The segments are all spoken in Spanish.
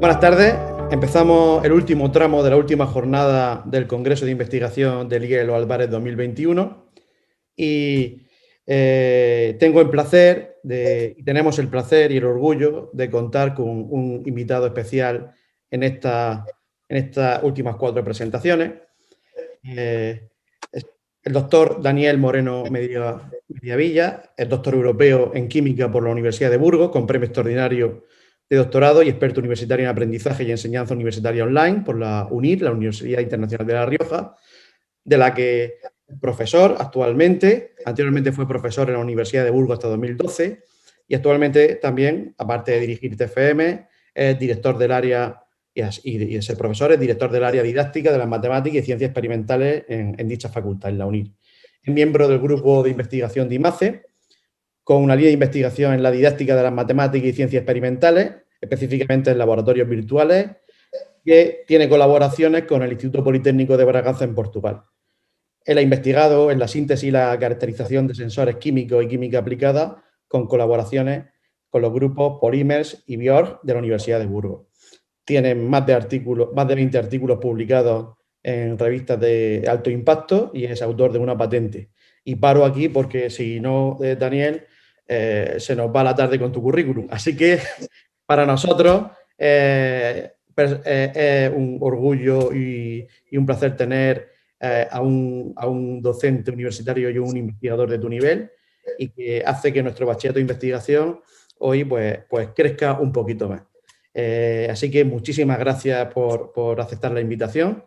Buenas tardes. Empezamos el último tramo de la última jornada del Congreso de Investigación del IEL Álvarez 2021 y tenemos el placer y el orgullo de contar con un invitado especial en estas últimas 4 presentaciones. El doctor Daniel Moreno Mediavilla es doctor europeo en Química por la Universidad de Burgos, con premio extraordinario de doctorado y experto universitario en aprendizaje y enseñanza universitaria online por la UNIR, la Universidad Internacional de La Rioja, de la que es profesor actualmente. Anteriormente fue profesor en la Universidad de Burgos hasta 2012 y actualmente también, aparte de dirigir TFM, es director del área y de ser profesor, es director del área didáctica de las matemáticas y ciencias experimentales en dicha facultad, en la UNIR. Es miembro del grupo de investigación de IMACE, con una línea de investigación en la didáctica de las matemáticas y ciencias experimentales, específicamente en laboratorios virtuales, que tiene colaboraciones con el Instituto Politécnico de Braganza en Portugal. Él ha investigado en la síntesis y la caracterización de sensores químicos y química aplicada, con colaboraciones con los grupos Polymers y Björk de la Universidad de Burgos. Tiene más de 20 artículos publicados en revistas de alto impacto y es autor de una patente. Y paro aquí porque si no, Daniel, se nos va la tarde con tu currículum. Así que para nosotros es un orgullo y un placer tener a un docente universitario y un investigador de tu nivel, y que hace que nuestro bachillerato de investigación hoy pues crezca un poquito más. Así que muchísimas gracias por aceptar la invitación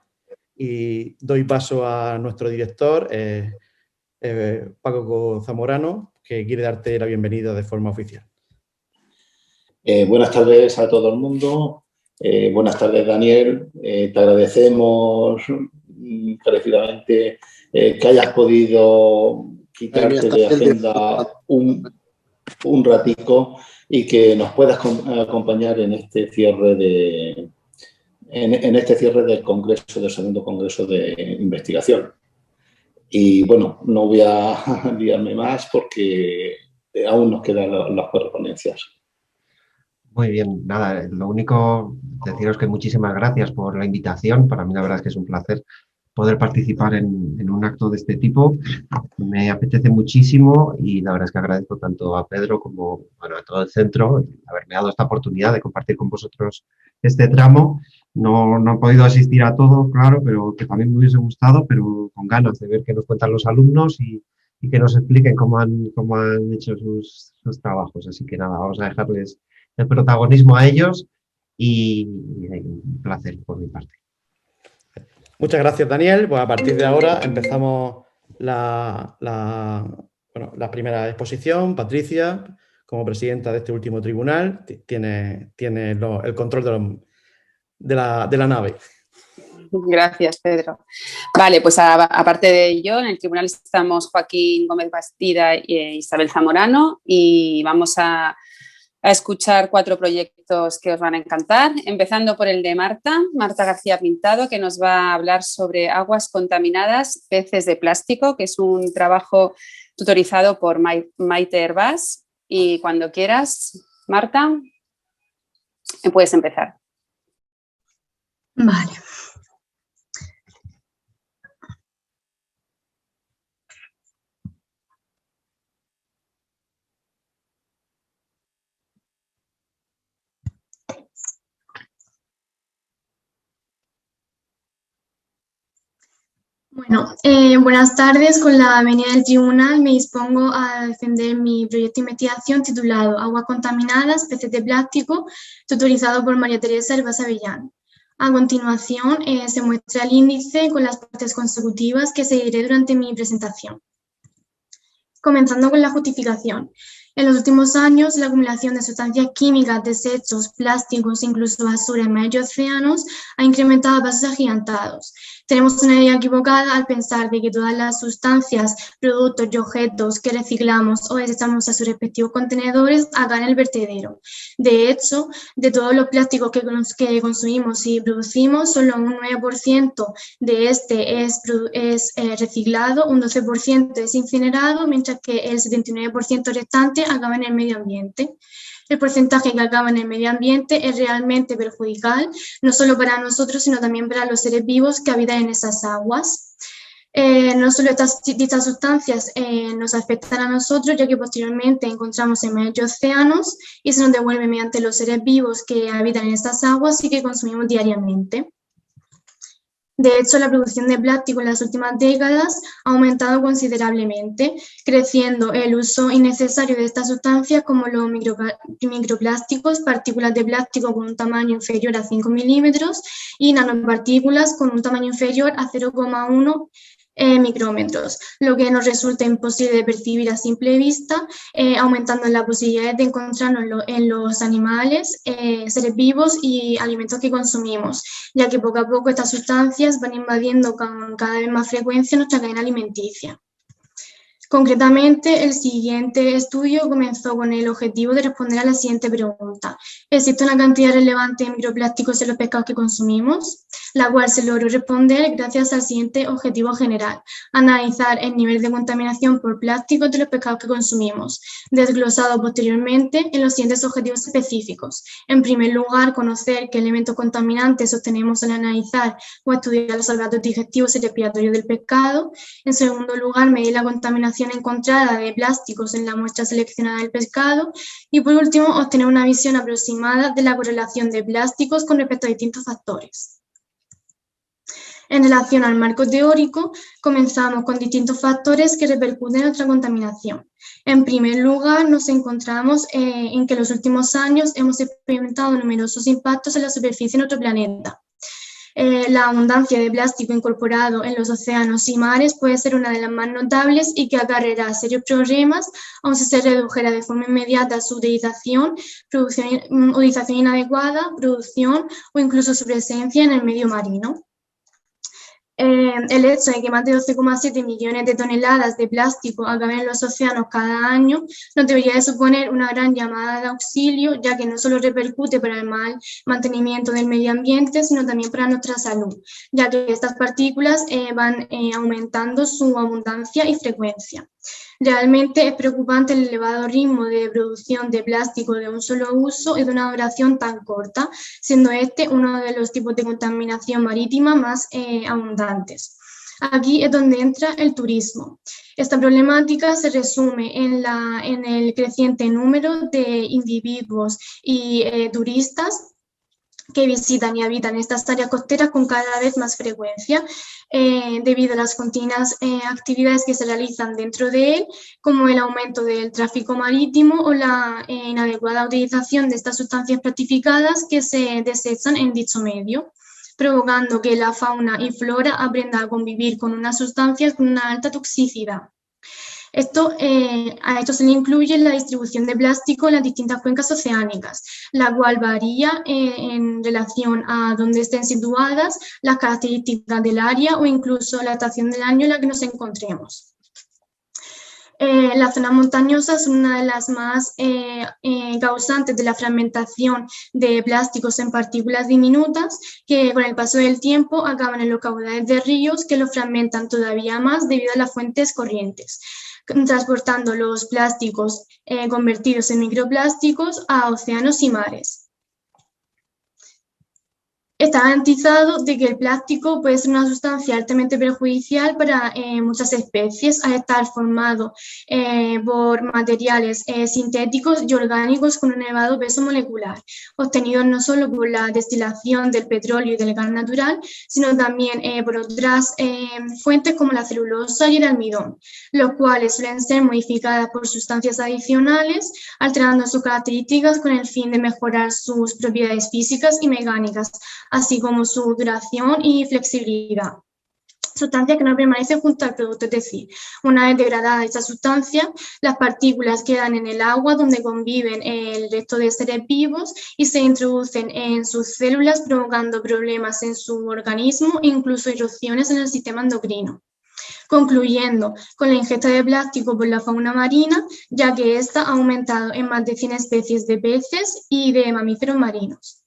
y doy paso a nuestro director, Paco Zamorano, que quiere darte la bienvenida de forma oficial. Buenas tardes a todo el mundo. Buenas tardes, Daniel. Te agradecemos encarecidamente que hayas podido quitarte de agenda un ratico y que nos puedas acompañar en este cierre del Congreso, del segundo Congreso de Investigación. Y bueno, no voy a liarme más porque aún nos quedan las 4 ponencias. Muy bien, nada, lo único, deciros que muchísimas gracias por la invitación. Para mí la verdad es que es un placer poder participar en un acto de este tipo. Me apetece muchísimo y la verdad es que agradezco tanto a Pedro como a todo el centro haberme dado esta oportunidad de compartir con vosotros este tramo. No he podido asistir a todo, claro, pero que también me hubiese gustado, pero con ganas de ver qué nos cuentan los alumnos y que nos expliquen cómo han hecho sus trabajos. Así que nada, vamos a dejarles el protagonismo a ellos y un placer por mi parte. Muchas gracias, Daniel. Pues a partir de ahora empezamos la primera exposición. Patricia, como presidenta de este último tribunal, tiene el control de la nave. Gracias, Pedro. Vale, pues aparte de ello, en el tribunal estamos Joaquín Gómez Bastida e Isabel Zamorano y vamos a escuchar 4 proyectos que os van a encantar, empezando por el de Marta García Pintado, que nos va a hablar sobre aguas contaminadas, peces de plástico, que es un trabajo tutorizado por Maite Hervás. Y cuando quieras, Marta, puedes empezar. Vale. Bueno, buenas tardes. Con la venia del tribunal me dispongo a defender mi proyecto de investigación titulado Aguas contaminadas, peces de plástico, tutorizado por María Teresa Hervás Avellán. A continuación se muestra el índice con las partes consecutivas que seguiré durante mi presentación. Comenzando con la justificación. En los últimos años, la acumulación de sustancias químicas, desechos, plásticos e incluso basura en mares y océanos ha incrementado a pasos agigantados. Tenemos una idea equivocada al pensar de que todas las sustancias, productos y objetos que reciclamos o desechamos a sus respectivos contenedores acaban en el vertedero. De hecho, de todos los plásticos que consumimos y producimos, solo un 9% de este es reciclado, un 12% es incinerado, mientras que el 79% restante acaba en el medio ambiente. El porcentaje que acaba en el medio ambiente es realmente perjudicial, no solo para nosotros, sino también para los seres vivos que habitan en esas aguas. No solo dichas sustancias nos afectan a nosotros, ya que posteriormente encontramos en medios océanos y se nos devuelve mediante los seres vivos que habitan en estas aguas y que consumimos diariamente. De hecho, la producción de plástico en las últimas décadas ha aumentado considerablemente, creciendo el uso innecesario de estas sustancias como los microplásticos, partículas de plástico con un tamaño inferior a 5 milímetros y nanopartículas con un tamaño inferior a 0,1 micrómetros, lo que nos resulta imposible de percibir a simple vista, aumentando las posibilidades de encontrarnos en los animales, seres vivos y alimentos que consumimos, ya que poco a poco estas sustancias van invadiendo con cada vez más frecuencia nuestra cadena alimenticia. Concretamente, el siguiente estudio comenzó con el objetivo de responder a la siguiente pregunta. ¿Existe una cantidad relevante de microplásticos en los pescados que consumimos? La cual se logró responder gracias al siguiente objetivo general: analizar el nivel de contaminación por plásticos de los pescados que consumimos, desglosado posteriormente en los siguientes objetivos específicos. En primer lugar, conocer qué elementos contaminantes obtenemos al analizar o estudiar los aparatos digestivos y respiratorios del pescado. En segundo lugar, medir la contaminación encontrada de plásticos en la muestra seleccionada del pescado y por último obtener una visión aproximada de la correlación de plásticos con respecto a distintos factores. En relación al marco teórico, comenzamos con distintos factores que repercuten en nuestra contaminación. En primer lugar, nos encontramos en que en los últimos años hemos experimentado numerosos impactos en la superficie de nuestro planeta. La abundancia de plástico incorporado en los océanos y mares puede ser una de las más notables y que acarreará serios problemas, aun si se redujera de forma inmediata su utilización inadecuada, producción o incluso su presencia en el medio marino. El hecho de que más de 12,7 millones de toneladas de plástico acaben en los océanos cada año nos debería de suponer una gran llamada de auxilio, ya que no solo repercute para el mal mantenimiento del medio ambiente, sino también para nuestra salud, ya que estas partículas van aumentando su abundancia y frecuencia. Realmente es preocupante el elevado ritmo de producción de plástico de un solo uso y de una duración tan corta, siendo este uno de los tipos de contaminación marítima más abundantes. Aquí es donde entra el turismo. Esta problemática se resume en el creciente número de individuos y turistas que visitan y habitan estas áreas costeras con cada vez más frecuencia, debido a las continuas actividades que se realizan dentro de él, como el aumento del tráfico marítimo o la inadecuada utilización de estas sustancias plastificadas que se desechan en dicho medio, provocando que la fauna y flora aprenda a convivir con unas sustancias con una alta toxicidad. A esto se le incluye la distribución de plástico en las distintas cuencas oceánicas, la cual varía en relación a dónde estén situadas, las características del área o incluso la estación del año en la que nos encontremos. Las zonas montañosas son una de las más causantes de la fragmentación de plásticos en partículas diminutas que con el paso del tiempo acaban en los caudales de ríos que los fragmentan todavía más debido a las fuentes corrientes, transportando los plásticos convertidos en microplásticos a océanos y mares. Está garantizado de que el plástico puede ser una sustancia altamente perjudicial para muchas especies al estar formado por materiales sintéticos y orgánicos con un elevado peso molecular, obtenidos no solo por la destilación del petróleo y del gas natural, sino también por otras fuentes como la celulosa y el almidón, los cuales suelen ser modificadas por sustancias adicionales, alterando sus características con el fin de mejorar sus propiedades físicas y mecánicas, así como su duración y flexibilidad. Sustancias que no permanecen junto al producto, es decir, una vez degradada esta sustancia, las partículas quedan en el agua donde conviven el resto de seres vivos y se introducen en sus células provocando problemas en su organismo e incluso erupciones en el sistema endocrino. Concluyendo con la ingesta de plástico por la fauna marina, ya que esta ha aumentado en más de 100 especies de peces y de mamíferos marinos.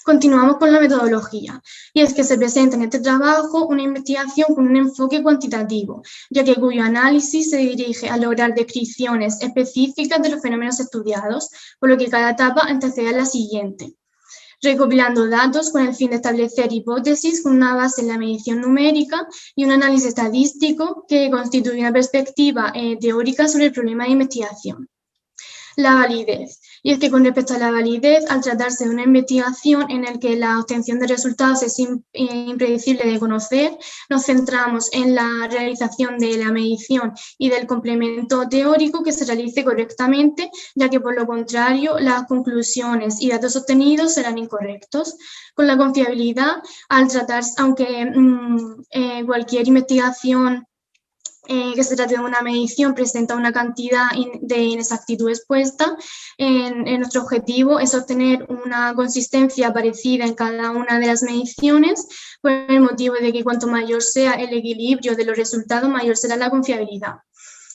Continuamos con la metodología, y es que se presenta en este trabajo una investigación con un enfoque cuantitativo, ya que cuyo análisis se dirige a lograr descripciones específicas de los fenómenos estudiados, por lo que cada etapa antecede a la siguiente, recopilando datos con el fin de establecer hipótesis con una base en la medición numérica y un análisis estadístico que constituye una perspectiva teórica sobre el problema de investigación. La validez. Y es que con respecto a la validez, al tratarse de una investigación en la que la obtención de resultados es impredecible de conocer, nos centramos en la realización de la medición y del complemento teórico que se realice correctamente, ya que por lo contrario las conclusiones y datos obtenidos serán incorrectos. Con la confiabilidad, al tratarse, aunque cualquier investigación que se trate de una medición presenta una cantidad de inexactitudes puesta, nuestro objetivo es obtener una consistencia parecida en cada una de las mediciones, por el motivo de que cuanto mayor sea el equilibrio de los resultados, mayor será la confiabilidad.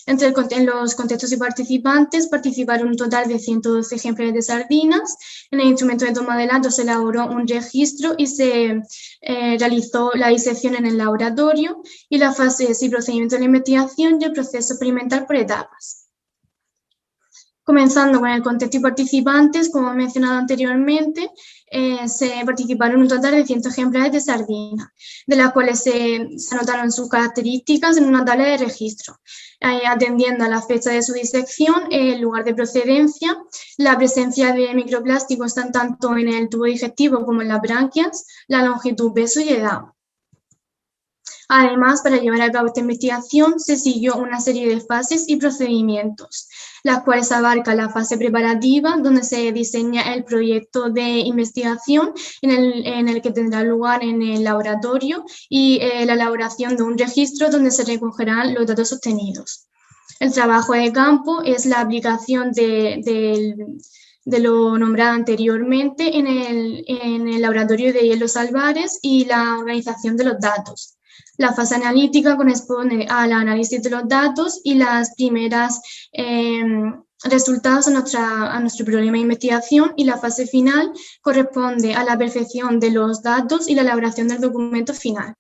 En los contextos y participantes participaron un total de 112 ejemplares de sardinas. En el instrumento de toma de datos se elaboró un registro y se realizó la disección en el laboratorio y las fases y procedimientos de la investigación y el proceso experimental por etapas. Comenzando con el contexto y participantes, como he mencionado anteriormente, se participaron un total de 100 ejemplares de sardina, de las cuales se anotaron sus características en una tabla de registro, atendiendo a la fecha de su disección, el lugar de procedencia, la presencia de microplásticos tanto en el tubo digestivo como en las branquias, la longitud, peso y edad. Además, para llevar a cabo esta investigación se siguió una serie de fases y procedimientos, las cuales abarcan la fase preparativa, donde se diseña el proyecto de investigación en el que tendrá lugar en el laboratorio y la elaboración de un registro donde se recogerán los datos obtenidos. El trabajo de campo es la aplicación de lo nombrado anteriormente en el laboratorio de Hielos Álvarez y la organización de los datos. La fase analítica corresponde al análisis de los datos y las primeras resultados a nuestro problema de investigación, y la fase final corresponde a la perfección de los datos y la elaboración del documento final.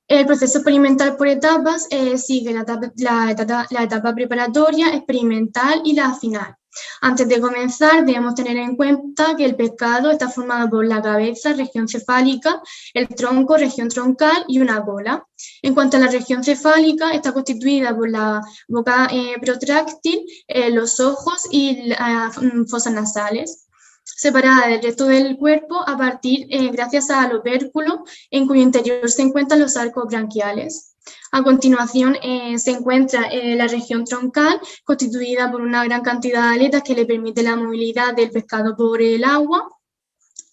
El proceso experimental por etapas sigue la etapa preparatoria, experimental y la final. Antes de comenzar, debemos tener en cuenta que el pescado está formado por la cabeza, región cefálica, el tronco, región troncal y una cola. En cuanto a la región cefálica, está constituida por la boca protráctil, los ojos y las fosas nasales, separada del resto del cuerpo gracias al opérculo, en cuyo interior se encuentran los arcos branquiales. A continuación se encuentra la región troncal, constituida por una gran cantidad de aletas que le permite la movilidad del pescado por el agua,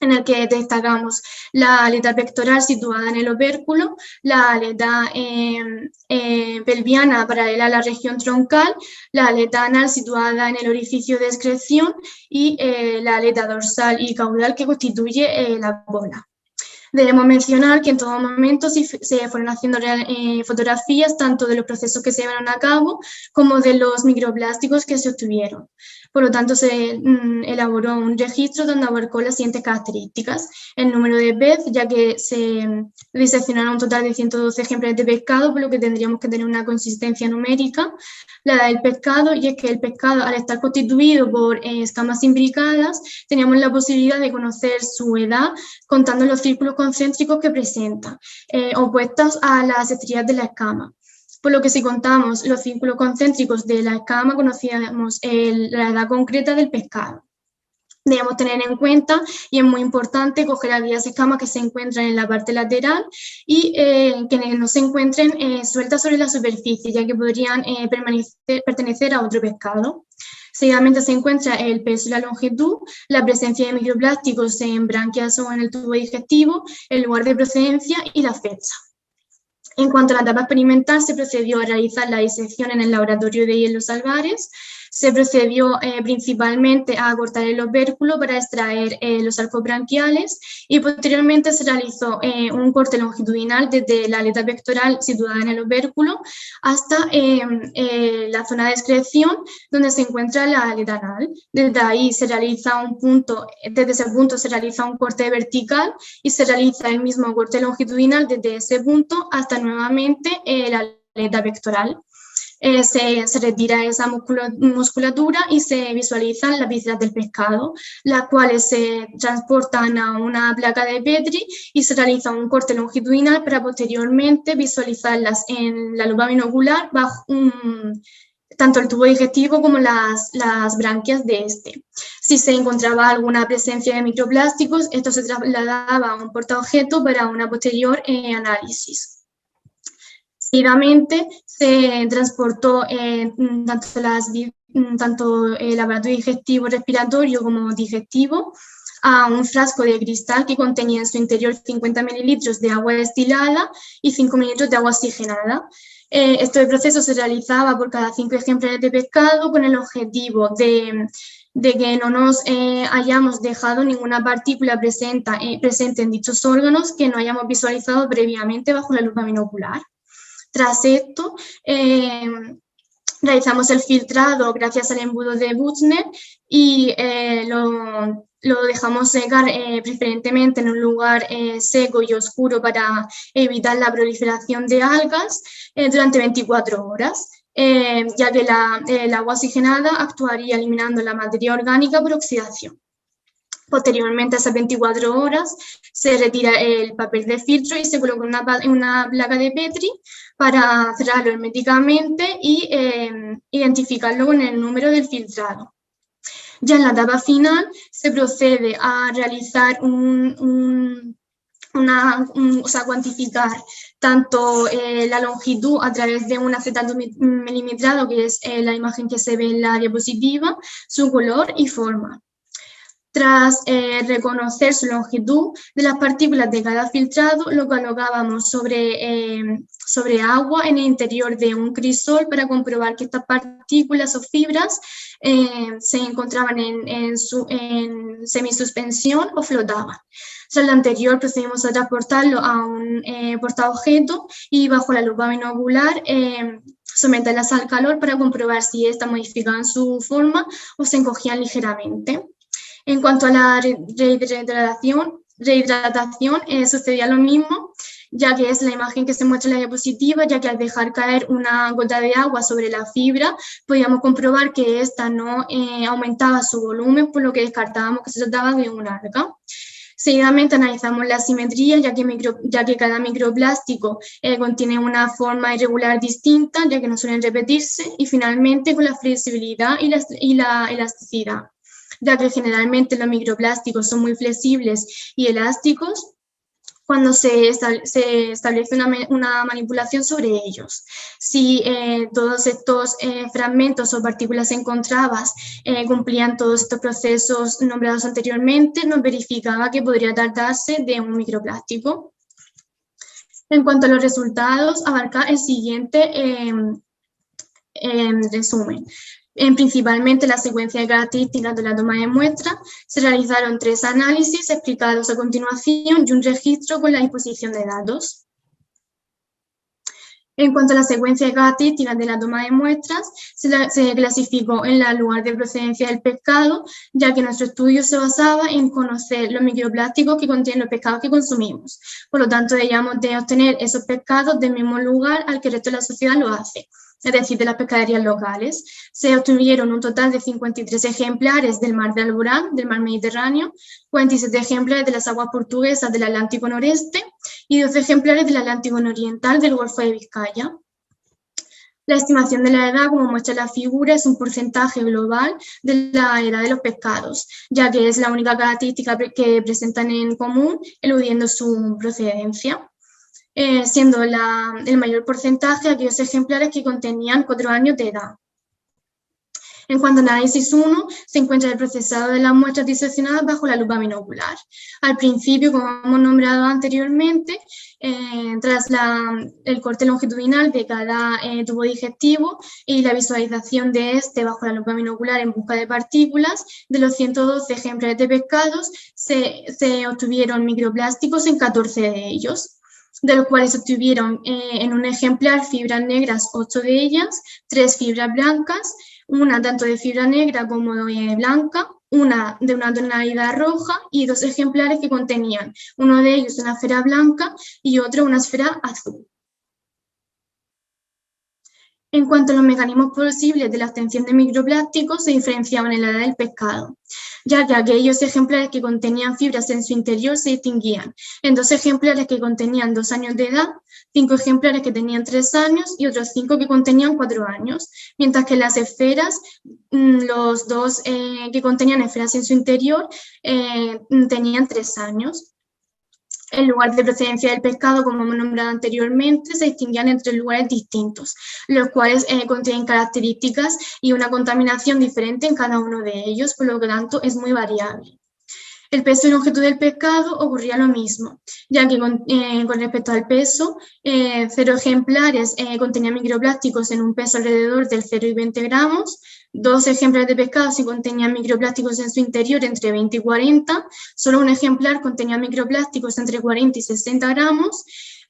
en el que destacamos la aleta pectoral situada en el opérculo, la aleta pelviana paralela a la región troncal, la aleta anal situada en el orificio de excreción y la aleta dorsal y caudal que constituye la cola. Debemos mencionar que en todo momento se fueron haciendo fotografías tanto de los procesos que se llevaron a cabo como de los microplásticos que se obtuvieron. Por lo tanto, se elaboró un registro donde abarcó las siguientes características: el número de pez, ya que se diseccionaron un total de 112 ejemplares de pescado, por lo que tendríamos que tener una consistencia numérica; la edad del pescado, y es que el pescado, al estar constituido por escamas imbricadas, teníamos la posibilidad de conocer su edad contando los círculos concéntricos que presenta, opuestos a las estrías de la escama. Por lo que si contamos los círculos concéntricos de la escama, conocíamos la edad concreta del pescado. Debemos tener en cuenta, y es muy importante, coger aquellas escamas que se encuentran en la parte lateral y que no se encuentren sueltas sobre la superficie, ya que podrían pertenecer a otro pescado. Seguidamente se encuentra el peso y la longitud, la presencia de microplásticos en branquias o en el tubo digestivo, el lugar de procedencia y la fecha. En cuanto a la etapa experimental, se procedió a realizar la disección en el laboratorio de Hielos Álvarez. Se procedió principalmente a cortar el opérculo para extraer los arcos branquiales y posteriormente se realizó un corte longitudinal desde la aleta pectoral situada en el opérculo hasta la zona de excreción donde se encuentra la aleta anal. Desde ahí se realiza desde ese punto se realiza un corte vertical y se realiza el mismo corte longitudinal desde ese punto hasta nuevamente la aleta pectoral. Se retira esa musculatura y se visualizan las vísceras del pescado, las cuales se transportan a una placa de Petri y se realiza un corte longitudinal para posteriormente visualizarlas en la lupa binocular bajo tanto el tubo digestivo como las branquias de este. Si se encontraba alguna presencia de microplásticos, esto se trasladaba a un portaobjeto para una posterior análisis. Seguidamente se transportó tanto el aparato digestivo respiratorio como digestivo a un frasco de cristal que contenía en su interior 50 mililitros de agua destilada y 5 mililitros de agua oxigenada. Este proceso se realizaba por cada 5 ejemplares de pescado con el objetivo de que no nos hayamos dejado ninguna partícula presente en dichos órganos que no hayamos visualizado previamente bajo la lupa binocular. Tras esto, realizamos el filtrado gracias al embudo de Buchner y lo dejamos secar preferentemente en un lugar seco y oscuro para evitar la proliferación de algas durante 24 horas, ya que el agua oxigenada actuaría eliminando la materia orgánica por oxidación. Posteriormente a esas 24 horas se retira el papel de filtro y se coloca en una placa de Petri para cerrarlo herméticamente y identificarlo con el número del filtrado. Ya en la etapa final se procede a realizar cuantificar tanto la longitud a través de un acetato milimetrado, que es la imagen que se ve en la diapositiva, su color y forma. Tras reconocer su longitud de las partículas de cada filtrado, lo colocábamos sobre agua en el interior de un crisol para comprobar que estas partículas o fibras se encontraban en semisuspensión o flotaban. Tras lo anterior procedimos a transportarlo a un portaobjeto y bajo la lupa binocular someterlas al calor para comprobar si éstas modificaban su forma o se encogían ligeramente. En cuanto a la rehidratación sucedía lo mismo, ya que es la imagen que se muestra en la diapositiva, ya que al dejar caer una gota de agua sobre la fibra, podíamos comprobar que ésta no aumentaba su volumen, por lo que descartábamos que se trataba de un alga. Seguidamente analizamos la simetría, ya que cada microplástico contiene una forma irregular distinta, ya que no suelen repetirse, y finalmente con la flexibilidad y la elasticidad, ya que generalmente los microplásticos son muy flexibles y elásticos cuando se establece una manipulación sobre ellos. Si todos estos fragmentos o partículas encontradas cumplían todos estos procesos nombrados anteriormente, nos verificaba que podría tratarse de un microplástico. En cuanto a los resultados, abarca el siguiente resumen. Principalmente la secuencia de características de la toma de muestra, se realizaron 3 análisis explicados a continuación y un registro con la disposición de datos. En cuanto a la secuencia de características de la toma de muestras, se clasificó en el lugar de procedencia del pescado, ya que nuestro estudio se basaba en conocer los microplásticos que contienen los pescados que consumimos. Por lo tanto, debíamos de obtener esos pescados del mismo lugar al que el resto de la sociedad lo hace, es decir, de las pescaderías locales. Se obtuvieron un total de 53 ejemplares del mar de Alborán, del mar Mediterráneo, 47 ejemplares de las aguas portuguesas del Atlántico noreste y 12 ejemplares del Atlántico nororiental del Golfo de Vizcaya. La estimación de la edad, como muestra la figura, es un porcentaje global de la edad de los pescados, ya que es la única característica que presentan en común, eludiendo su procedencia. Siendo el mayor porcentaje aquellos ejemplares que contenían 4 años de edad. En cuanto al análisis 1, se encuentra el procesado de las muestras diseccionadas bajo la lupa binocular. Al principio, como hemos nombrado anteriormente, tras el corte longitudinal de cada tubo digestivo y la visualización de este bajo la lupa binocular en busca de partículas, de los 112 ejemplares de pescados se obtuvieron microplásticos en 14 de ellos, de los cuales se obtuvieron en un ejemplar fibras negras, 8 de ellas, 3 fibras blancas, una tanto de fibra negra como de blanca, una de una tonalidad roja y 2 ejemplares que contenían, uno de ellos una esfera blanca y otro una esfera azul. En cuanto a los mecanismos posibles de la obtención de microplásticos, se diferenciaban en la edad del pescado, ya que aquellos ejemplares que contenían fibras en su interior se distinguían en 2 ejemplares que contenían 2 años de edad, 5 ejemplares que tenían 3 años y otros 5 que contenían 4 años, mientras que las esferas, los 2 que contenían esferas en su interior tenían 3 años. El lugar de procedencia del pescado, como hemos nombrado anteriormente, se distinguían en 3 lugares distintos, los cuales contienen características y una contaminación diferente en cada uno de ellos, por lo que tanto es muy variable. El peso y longitud del pescado ocurría lo mismo, ya que con respecto al peso, 0 ejemplares contenían microplásticos en un peso alrededor del 0,20 gramos, 2 ejemplares de pescado sí contenían microplásticos en su interior entre 20 y 40, solo un ejemplar contenía microplásticos entre 40 y 60 gramos,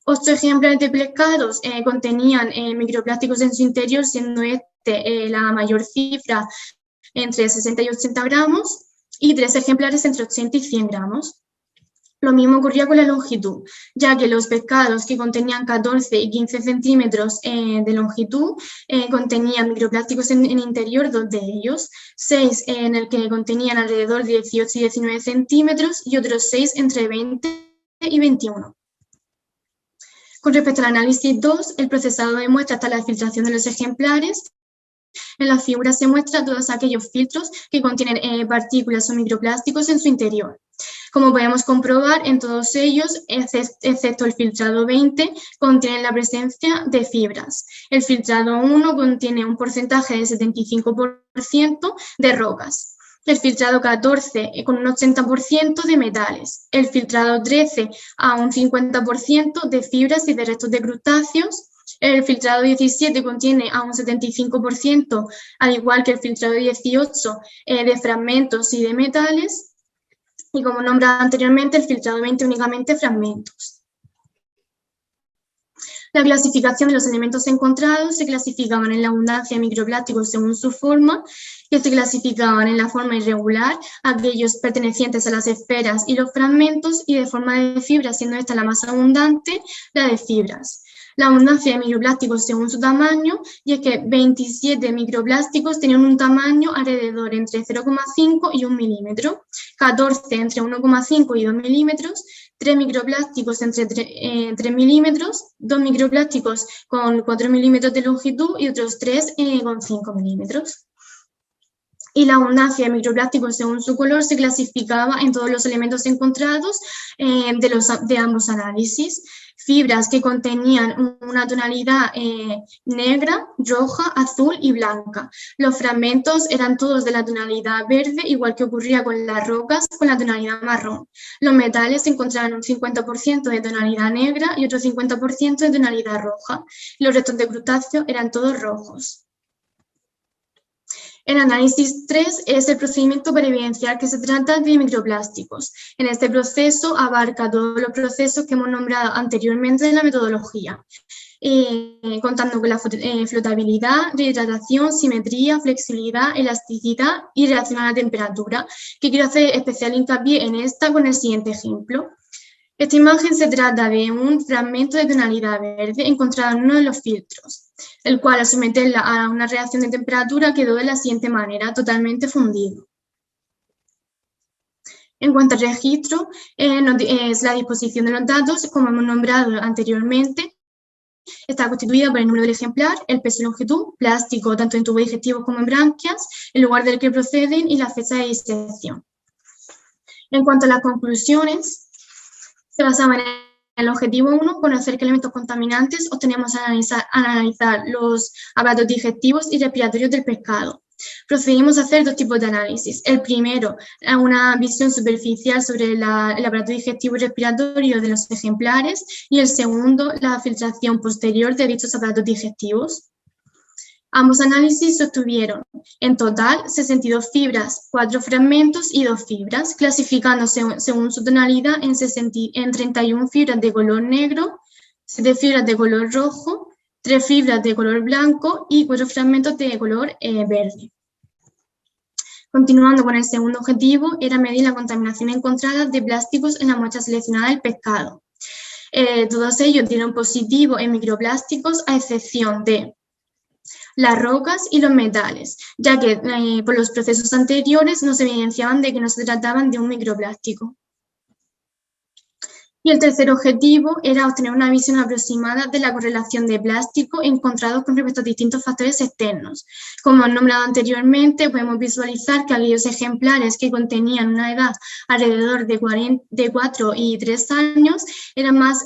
8 ejemplares de pescados contenían microplásticos en su interior, siendo la mayor cifra entre 60 y 80 gramos, y 3 ejemplares entre 80 y 100 gramos. Lo mismo ocurría con la longitud, ya que los pescados que contenían 14 y 15 centímetros de longitud contenían microplásticos en el interior, 2 de ellos, 6 en el que contenían alrededor de 18 y 19 centímetros y otros 6 entre 20 y 21. Con respecto al análisis 2, el procesado de muestra hasta la filtración de los ejemplares. En la figura se muestran todos aquellos filtros que contienen partículas o microplásticos en su interior. Como podemos comprobar, en todos ellos, excepto el filtrado 20, contienen la presencia de fibras. El filtrado 1 contiene un porcentaje del 75% de rocas. El filtrado 14 con un 80% de metales. El filtrado 13 a un 50% de fibras y de restos de crustáceos. El filtrado 17 contiene a un 75%, al igual que el filtrado 18, de fragmentos y de metales. Y como nombrado anteriormente, el filtrado 20 únicamente fragmentos. La clasificación de los elementos encontrados se clasificaban en la abundancia de microplásticos según su forma, que se clasificaban en la forma irregular, aquellos pertenecientes a las esferas y los fragmentos, y de forma de fibras, siendo esta la más abundante, la de fibras. La abundancia de microplásticos según su tamaño, y es que 27 microplásticos tenían un tamaño alrededor entre 0,5 y 1 milímetro, 14 entre 1,5 y 2 milímetros, 3 microplásticos entre 3 milímetros, 2 microplásticos con 4 milímetros de longitud y otros 3 con 5 milímetros. Y la abundancia de microplásticos según su color se clasificaba en todos los elementos encontrados de ambos análisis. Fibras que contenían una tonalidad negra, roja, azul y blanca. Los fragmentos eran todos de la tonalidad verde, igual que ocurría con las rocas con la tonalidad marrón. Los metales se encontraban un 50% de tonalidad negra y otro 50% de tonalidad roja. Los restos de crustáceos eran todos rojos. El análisis 3 es el procedimiento para evidenciar que se trata de microplásticos. En este proceso abarca todos los procesos que hemos nombrado anteriormente en la metodología, contando con la flotabilidad, rehidratación, simetría, flexibilidad, elasticidad y reacción a la temperatura, que quiero hacer especial hincapié en esta con el siguiente ejemplo. Esta imagen se trata de un fragmento de tonalidad verde encontrado en uno de los filtros, el cual al someterla a una reacción de temperatura quedó de la siguiente manera, totalmente fundido. En cuanto al registro, es la disposición de los datos, como hemos nombrado anteriormente. Está constituida por el número del ejemplar, el peso y longitud, plástico tanto en tubos digestivos como en branquias, el lugar del que proceden y la fecha de disección. En cuanto a las conclusiones, se basaban en el objetivo 1, conocer qué elementos contaminantes obtenemos al analizar los aparatos digestivos y respiratorios del pescado. Procedimos a hacer dos tipos de análisis. El primero, una visión superficial sobre el aparato digestivo y respiratorio de los ejemplares, y el segundo, la filtración posterior de dichos aparatos digestivos. Ambos análisis obtuvieron en total 62 fibras, 4 fragmentos y 2 fibras, clasificándose según su tonalidad en 31 fibras de color negro, 7 fibras de color rojo, 3 fibras de color blanco y 4 fragmentos de color verde. Continuando con el segundo objetivo, era medir la contaminación encontrada de plásticos en la muestra seleccionada del pescado. Todos ellos dieron positivo en microplásticos, a excepción de las rocas y los metales, ya que por los procesos anteriores no se evidenciaban de que no se trataban de un microplástico. Y el tercer objetivo era obtener una visión aproximada de la correlación de plástico encontrados con respecto a distintos factores externos. Como he nombrado anteriormente, podemos visualizar que aquellos ejemplares que contenían una edad alrededor de 4 y 3 años eran más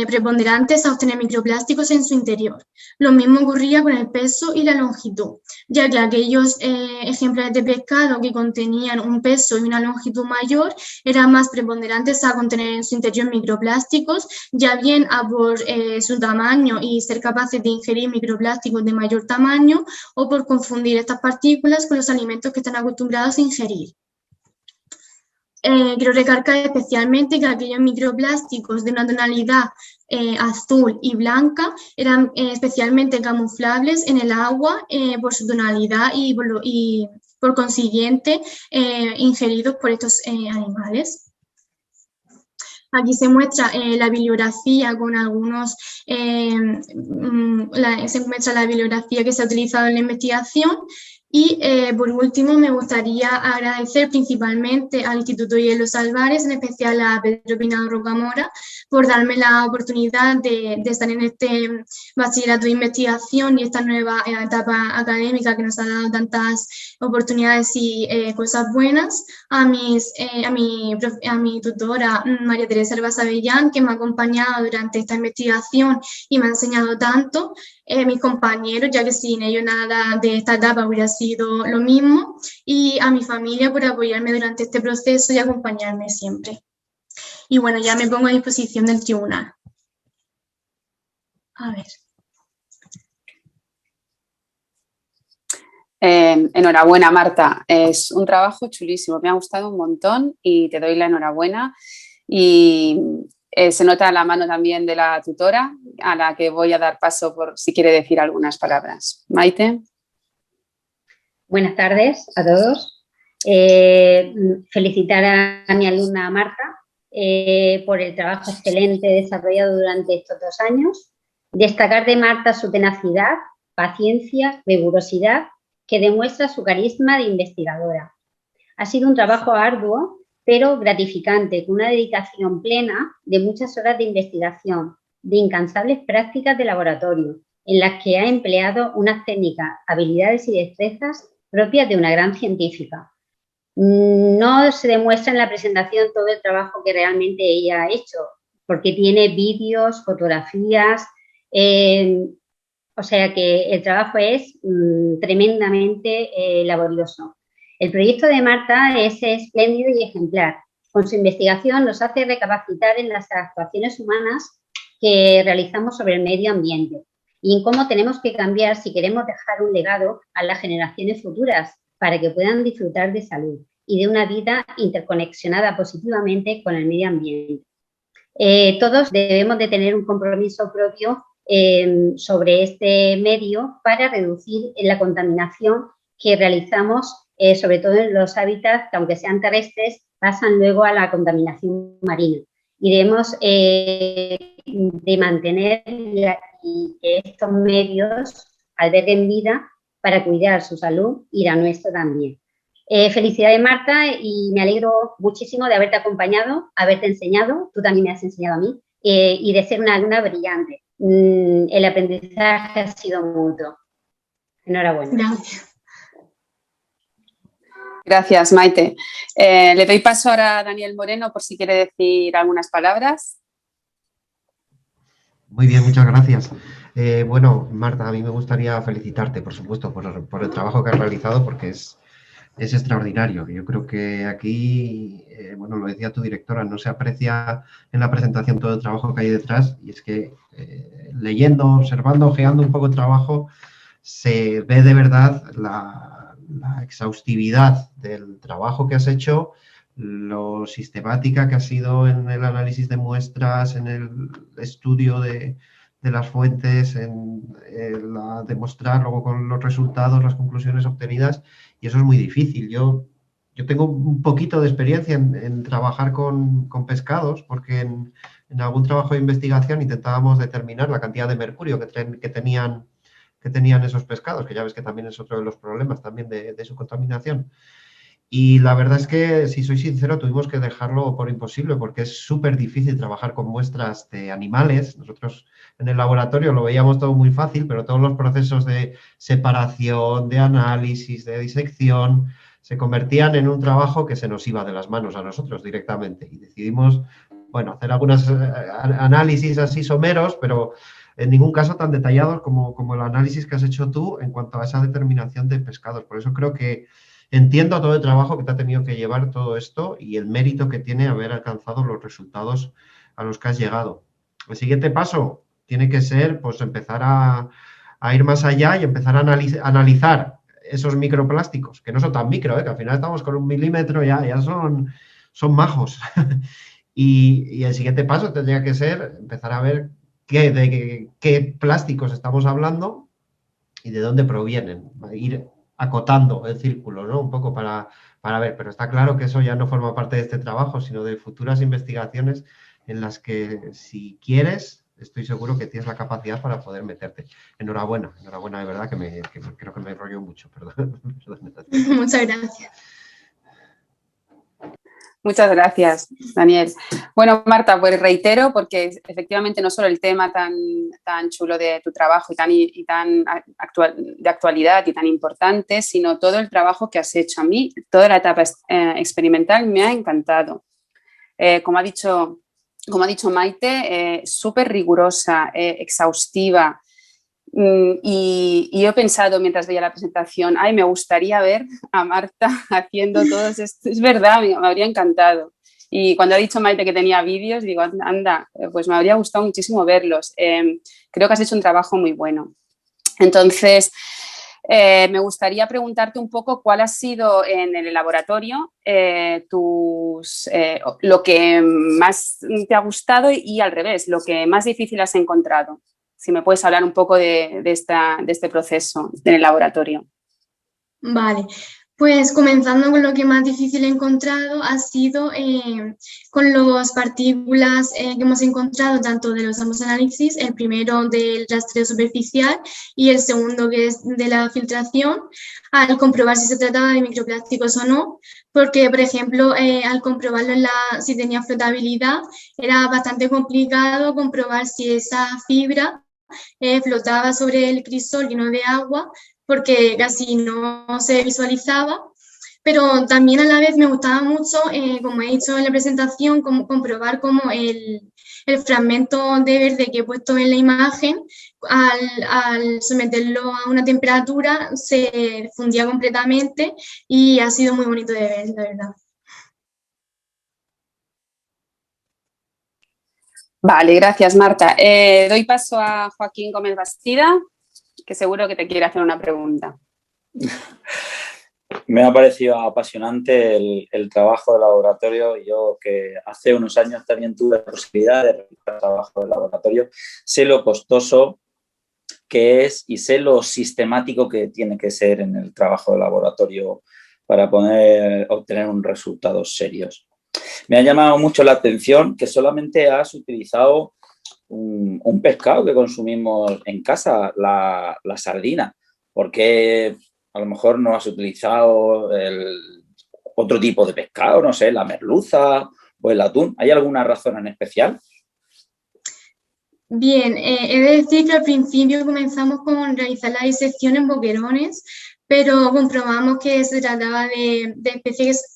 preponderantes a obtener microplásticos en su interior. Lo mismo ocurría con el peso y la longitud, ya que aquellos ejemplares de pescado que contenían un peso y una longitud mayor eran más preponderantes a contener en su interior microplásticos, ya bien por su tamaño y ser capaces de ingerir microplásticos de mayor tamaño, o por confundir estas partículas con los alimentos que están acostumbrados a ingerir. Quiero recalcar especialmente que aquellos microplásticos de una tonalidad azul y blanca eran especialmente camuflables en el agua por su tonalidad y por consiguiente ingeridos por estos animales. Aquí se muestra la bibliografía con algunos, se muestra la bibliografía que se ha utilizado en la investigación. Y por último me gustaría agradecer principalmente al Instituto Hielos Albares, en especial a Pedro Peinado Rocamora, por darme la oportunidad de estar en este bachillerato de investigación y esta nueva etapa académica que nos ha dado tantas oportunidades y cosas buenas, a mi tutora María Teresa Hervás Avellán, que me ha acompañado durante esta investigación y me ha enseñado tanto, mis compañeros, ya que sin ellos nada de esta etapa hubiera sido lo mismo, y a mi familia por apoyarme durante este proceso y acompañarme siempre. Y bueno, ya me pongo a disposición del tribunal. A ver. Enhorabuena, Marta. Es un trabajo chulísimo, me ha gustado un montón y te doy la enhorabuena. Y se nota la mano también de la tutora, a la que voy a dar paso por si quiere decir algunas palabras. Maite. Buenas tardes a todos. Felicitar a mi alumna Marta por el trabajo excelente desarrollado durante estos 2 años. Destacar de Marta su tenacidad, paciencia, rigurosidad, que demuestra su carisma de investigadora. Ha sido un trabajo arduo, pero gratificante, con una dedicación plena de muchas horas de investigación, de incansables prácticas de laboratorio, en las que ha empleado unas técnicas, habilidades y destrezas propias de una gran científica. No se demuestra en la presentación todo el trabajo que realmente ella ha hecho, porque tiene vídeos, fotografías, o sea que el trabajo es tremendamente laborioso. El proyecto de Marta es espléndido y ejemplar. Con su investigación nos hace recapacitar en las actuaciones humanas que realizamos sobre el medio ambiente y en cómo tenemos que cambiar si queremos dejar un legado a las generaciones futuras para que puedan disfrutar de salud y de una vida interconexionada positivamente con el medio ambiente. Todos debemos de tener un compromiso propio sobre este medio para reducir la contaminación que realizamos, sobre todo en los hábitats que, aunque sean terrestres, pasan luego a la contaminación marina. Y debemos de mantener y que estos medios alberguen vida para cuidar su salud y la nuestra también. Felicidades, Marta, y me alegro muchísimo de haberte acompañado, haberte enseñado, tú también me has enseñado a mí, y de ser una alumna brillante. El aprendizaje ha sido mutuo. Enhorabuena. Gracias. Gracias, Maite. Le doy paso ahora a Daniel Moreno por si quiere decir algunas palabras. Muy bien, muchas gracias. Bueno, Marta, a mí me gustaría felicitarte, por supuesto, por el trabajo que has realizado, porque es extraordinario. Yo creo que aquí, bueno, lo decía tu directora, no se aprecia en la presentación todo el trabajo que hay detrás, y es que leyendo, observando, ojeando un poco el trabajo, se ve de verdad la exhaustividad del trabajo que has hecho, lo sistemática que ha sido en el análisis de muestras, en el estudio de las fuentes, demostrar luego con los resultados, las conclusiones obtenidas, y eso es muy difícil. Yo tengo un poquito de experiencia en trabajar con pescados, porque en algún trabajo de investigación intentábamos determinar la cantidad de mercurio que tenían esos pescados, que ya ves que también es otro de los problemas también de su contaminación. Y la verdad es que, si soy sincero, tuvimos que dejarlo por imposible, porque es súper difícil trabajar con muestras de animales. Nosotros en el laboratorio lo veíamos todo muy fácil, pero todos los procesos de separación, de análisis, de disección, se convertían en un trabajo que se nos iba de las manos a nosotros directamente. Y decidimos, bueno, hacer algunos análisis así someros, pero en ningún caso tan detallados como el análisis que has hecho tú en cuanto a esa determinación de pescados. Por eso creo que entiendo todo el trabajo que te ha tenido que llevar todo esto y el mérito que tiene haber alcanzado los resultados a los que has llegado. El siguiente paso tiene que ser, pues, empezar a ir más allá y empezar a analizar esos microplásticos, que no son tan micro, que al final estamos con 1 milímetro, ya son majos. Y el siguiente paso tendría que ser empezar a ver de qué plásticos estamos hablando y de dónde provienen. Ir acotando el círculo, ¿no? Un poco para ver, pero está claro que eso ya no forma parte de este trabajo, sino de futuras investigaciones en las que, si quieres, estoy seguro que tienes la capacidad para poder meterte. Enhorabuena de verdad, que creo que me enrollo mucho, perdón. Muchas gracias. Muchas gracias, Daniel. Bueno, Marta, pues reitero, porque efectivamente no solo el tema tan chulo de tu trabajo y tan de actualidad y tan importante, sino todo el trabajo que has hecho. A mí, toda la etapa experimental me ha encantado. Como ha dicho Maite, súper rigurosa, exhaustiva. Y yo he pensado mientras veía la presentación, me gustaría ver a Marta haciendo todo esto. Es verdad, me habría encantado. Y cuando ha dicho Maite que tenía vídeos, digo, anda, pues me habría gustado muchísimo verlos. Creo que has hecho un trabajo muy bueno. Entonces, me gustaría preguntarte un poco cuál ha sido en el laboratorio lo que más te ha gustado y al revés, lo que más difícil has encontrado. Si me puedes hablar un poco de este proceso en el laboratorio. Vale, pues comenzando con lo que más difícil he encontrado ha sido con las partículas que hemos encontrado, tanto de los ambos análisis, el primero del rastreo superficial y el segundo, que es de la filtración, al comprobar si se trataba de microplásticos o no, porque, por ejemplo, al comprobarlo si tenía flotabilidad, era bastante complicado comprobar si esa fibra flotaba sobre el crisol lleno de agua, porque casi no se visualizaba, pero también a la vez me gustaba mucho, como he dicho en la presentación, comprobar cómo el fragmento de verde que he puesto en la imagen, al someterlo a una temperatura, se fundía completamente y ha sido muy bonito de ver, la verdad. Vale, gracias, Marta. Doy paso a Joaquín Gómez Bastida, que seguro que te quiere hacer una pregunta. Me ha parecido apasionante el trabajo de laboratorio. Yo, que hace unos años también tuve la posibilidad de realizar trabajo de laboratorio, sé lo costoso que es y sé lo sistemático que tiene que ser en el trabajo de laboratorio para poder obtener unos resultados serios. Me ha llamado mucho la atención que solamente has utilizado un pescado que consumimos en casa, la sardina. ¿Por qué a lo mejor no has utilizado otro tipo de pescado, no sé, la merluza o el atún? ¿Hay alguna razón en especial? Bien, he de decir que al principio comenzamos con realizar la disección en boquerones, pero comprobamos que se trataba de especies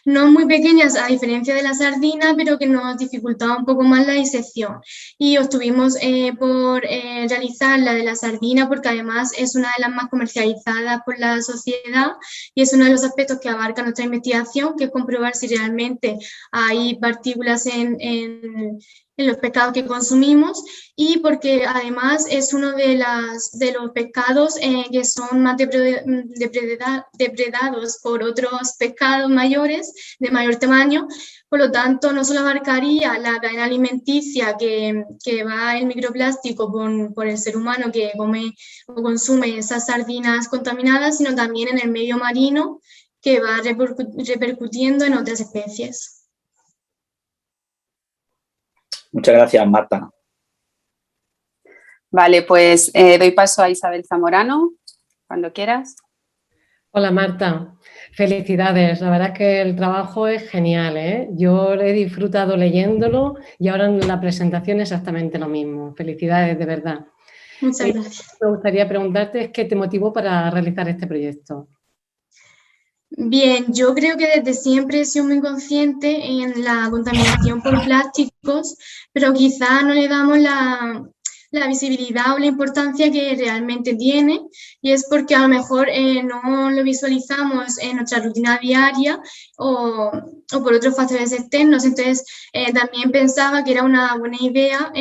no muy pequeñas a diferencia de la sardina, pero que nos dificultaba un poco más la disección. Y obtuvimos por realizar la de la sardina porque además es una de las más comercializadas por la sociedad y es uno de los aspectos que abarca nuestra investigación, que es comprobar si realmente hay partículas en los pescados que consumimos, y porque además es uno de los pescados que son más depredados por otros pescados mayores, de mayor tamaño. Por lo tanto, no solo abarcaría la cadena alimenticia que va el microplástico por el ser humano que come o consume esas sardinas contaminadas, sino también en el medio marino, que va repercutiendo en otras especies. Muchas gracias, Marta. Vale, pues doy paso a Isabel Zamorano, cuando quieras. Hola, Marta. Felicidades. La verdad es que el trabajo es genial, ¿eh? Yo he disfrutado leyéndolo y ahora en la presentación exactamente lo mismo. Felicidades, de verdad. Muchas gracias. Me gustaría preguntarte qué te motivó para realizar este proyecto. Bien, yo creo que desde siempre he sido muy consciente en la contaminación por plásticos, pero quizá no le damos la visibilidad o la importancia que realmente tiene, y es porque a lo mejor no lo visualizamos en nuestra rutina diaria o por otros factores externos. Entonces, también pensaba que era una buena idea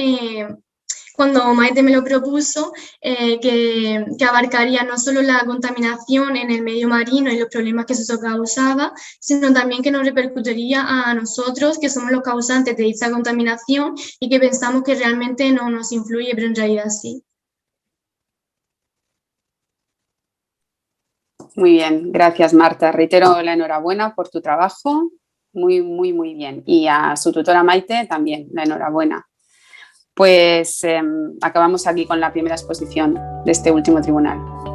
cuando Maite me lo propuso, que abarcaría no solo la contaminación en el medio marino y los problemas que eso causaba, sino también que nos repercutiría a nosotros, que somos los causantes de dicha contaminación y que pensamos que realmente no nos influye, pero en realidad sí. Muy bien, gracias, Marta. Reitero la enhorabuena por tu trabajo, muy, muy, muy bien. Y a su tutora Maite también, la enhorabuena. Pues acabamos aquí con la primera exposición de este último tribunal.